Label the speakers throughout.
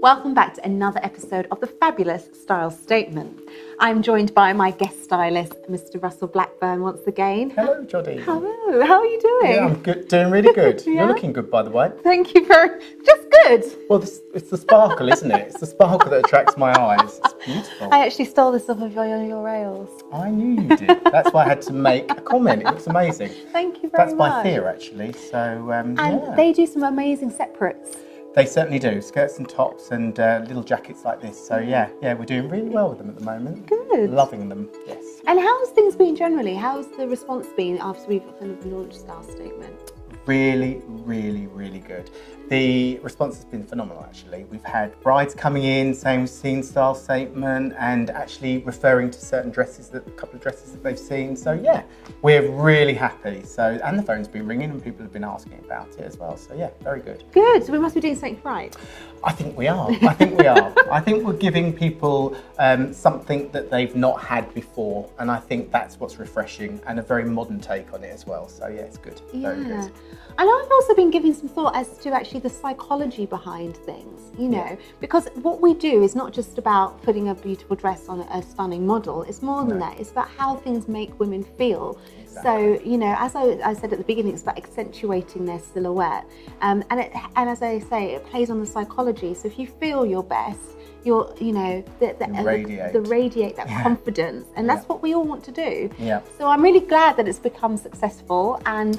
Speaker 1: Welcome back to another episode of the fabulous Style Statement. I'm joined by my guest stylist, Mr. Russell Blackburn, once again.
Speaker 2: Hello, Jordine.
Speaker 1: Hello, how are you doing?
Speaker 2: Yeah, I'm good, doing really good.
Speaker 1: Yeah?
Speaker 2: You're looking good, by the way.
Speaker 1: Thank you just good.
Speaker 2: Well, it's the sparkle, isn't it? It's the sparkle that attracts my eyes. It's beautiful.
Speaker 1: I actually stole this off of your rails.
Speaker 2: I knew you did. That's why I had to make a comment. It looks amazing.
Speaker 1: Thank you very much.
Speaker 2: That's my fear, actually. So,
Speaker 1: And
Speaker 2: yeah.
Speaker 1: they do some amazing separates.
Speaker 2: They certainly do. Skirts and tops and little jackets like this. So, yeah, we're doing really well with them at the moment.
Speaker 1: Good.
Speaker 2: Loving them, yes.
Speaker 1: And how's things been generally? How's the response been after we've kind of launched Style Statement?
Speaker 2: Really, really, really good. The response has been phenomenal, actually. We've had brides coming in saying we've seen Style Statement and actually referring to certain dresses, a couple of dresses that they've seen. So yeah, we're really happy. So, and the phone's been ringing and people have been asking about it as well. So yeah, very good.
Speaker 1: Good. So we must be doing something right.
Speaker 2: I think we are. I think we're giving people something that they've not had before, and I think that's what's refreshing and a very modern take on it as well. So yeah, it's good. Very good.
Speaker 1: And I've also been giving some thought as to actually the psychology behind things, you know, because what we do is not just about putting a beautiful dress on a stunning model. It's more than that. It's about how things make women feel. Exactly. So, you know, as I said at the beginning, it's about accentuating their silhouette. And as I say, it plays on the psychology. So if you feel your best, you're, you know, radiate that confidence, and that's what we all want to do. Yeah. So I'm really glad that it's become successful, and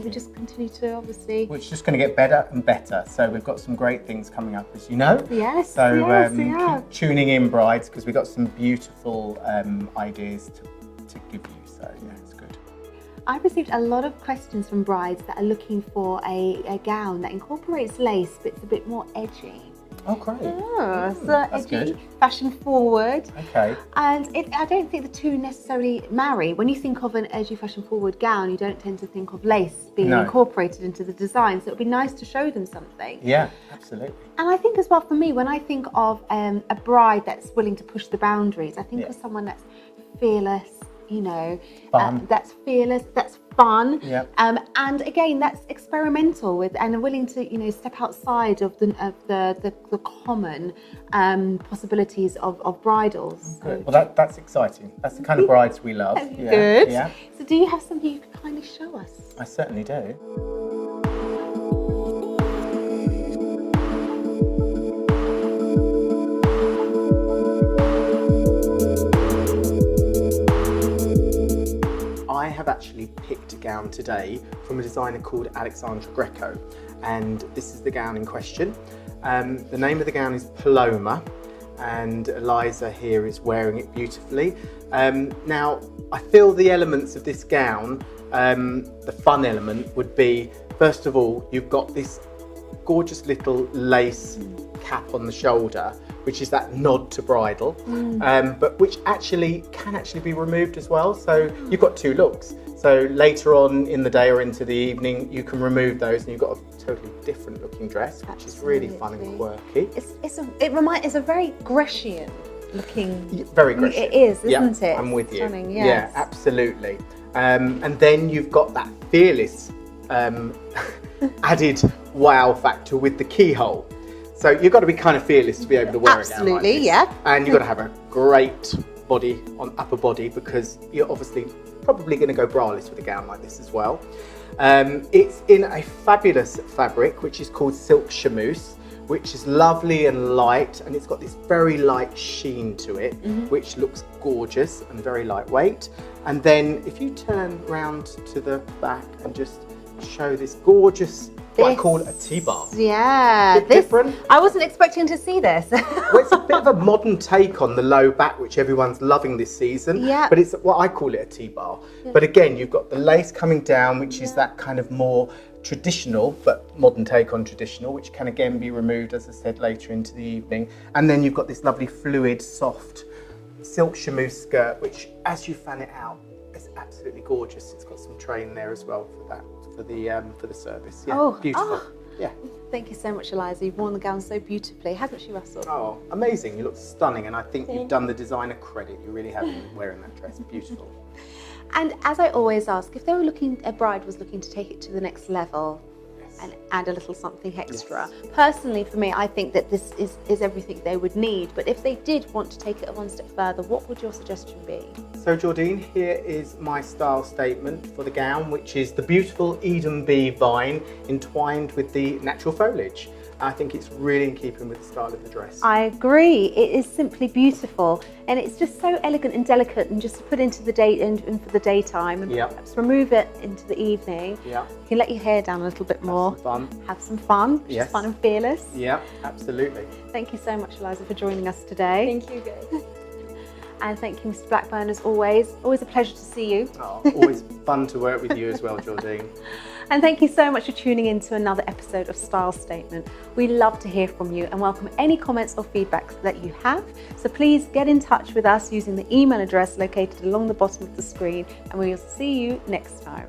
Speaker 1: we just continue to obviously.
Speaker 2: Well, it's just going to get better and better. So we've got some great things coming up, as you know.
Speaker 1: Yes.
Speaker 2: So keep tuning in, brides, because we've got some beautiful ideas to give you. So yeah, it's good.
Speaker 1: I've received a lot of questions from brides that are looking for a gown that incorporates lace, but it's a bit more edgy.
Speaker 2: Oh, great.
Speaker 1: So edgy, good. Fashion forward.
Speaker 2: Okay.
Speaker 1: And I don't think the two necessarily marry. When you think of an edgy, fashion forward gown, you don't tend to think of lace being incorporated into the design. So it would be nice to show them something.
Speaker 2: Yeah, absolutely.
Speaker 1: And I think as well, for me, when I think of a bride that's willing to push the boundaries, I think of someone that's fearless, you know, that's fearless, that's fun, and again, that's experimental with and willing to, you know, step outside of the common possibilities of bridals.
Speaker 2: Good. So, well, that's exciting. That's the kind of brides we love.
Speaker 1: Good. Yeah. So, do you have something you can kindly show us?
Speaker 2: I certainly do. I have actually picked a gown today from a designer called Alexandra Grecco, and this is the gown in question. The name of the gown is Paloma, and Eliza here is wearing it beautifully. Now, I feel the elements of this gown, the fun element would be, first of all, you've got this gorgeous little lace cap on the shoulder, which is that nod to bridal, but which can actually be removed as well. So you've got two looks. So later on in the day or into the evening, you can remove those and you've got a totally different looking dress, which is really fun and quirky.
Speaker 1: It's a very Grecian looking.
Speaker 2: Very Grecian.
Speaker 1: It is, isn't it?
Speaker 2: I'm with you.
Speaker 1: Stunning, yes.
Speaker 2: Yeah, absolutely. And then you've got that fearless added wow factor with the keyhole. So you've got to be kind of fearless to be able to wear a gown like this.
Speaker 1: Absolutely, yeah.
Speaker 2: And you've got to have a great body on upper body, because you're obviously probably going to go braless with a gown like this as well. It's in a fabulous fabric which is called silk chamois, which is lovely and light, and it's got this very light sheen to it, which looks gorgeous and very lightweight. And then if you turn round to the back and just show this gorgeous, what I call a T-bar.
Speaker 1: Yeah,
Speaker 2: different.
Speaker 1: I wasn't expecting to see this.
Speaker 2: Well, it's a bit of a modern take on the low back, which everyone's loving this season. Yeah. But it's what I call it a T-bar. Yeah. But again, you've got the lace coming down, which is that kind of more traditional, but modern take on traditional, which can again be removed, as I said, later into the evening. And then you've got this lovely fluid, soft silk chamois skirt, which as you fan it out, is absolutely gorgeous. It's got some train there as well for that. For the service. Yeah, beautiful. Yeah.
Speaker 1: Thank you so much, Eliza. You've worn the gown so beautifully, hasn't she, Russell?
Speaker 2: Oh, amazing. You look stunning, and I think you've done the designer credit. You really have been wearing that dress. Beautiful.
Speaker 1: And as I always ask, if a bride was looking to take it to the next level, and add a little something extra. Personally, for me, I think that this is everything they would need. But if they did want to take it one step further, what would your suggestion be?
Speaker 2: So Jordine, here is my style statement for the gown, which is the beautiful Eden bee vine entwined with the natural foliage. I think it's really in keeping with the style of the dress.
Speaker 1: I agree. It is simply beautiful, and it's just so elegant and delicate, and just to put into the day and for the daytime, and perhaps remove it into the evening.
Speaker 2: Yeah.
Speaker 1: You can let your hair down a little bit more. Have some fun.
Speaker 2: Yes.
Speaker 1: Fun and fearless.
Speaker 2: Yeah, absolutely.
Speaker 1: Thank you so much, Eliza, for joining us today.
Speaker 3: Thank you, guys.
Speaker 1: And thank you, Mr. Blackburn, as always. Always a pleasure to see you.
Speaker 2: Oh, always fun to work with you as well, Jordine.
Speaker 1: And thank you so much for tuning in to another episode of Style Statement. We love to hear from you and welcome any comments or feedback that you have. So please get in touch with us using the email address located along the bottom of the screen, and we will see you next time.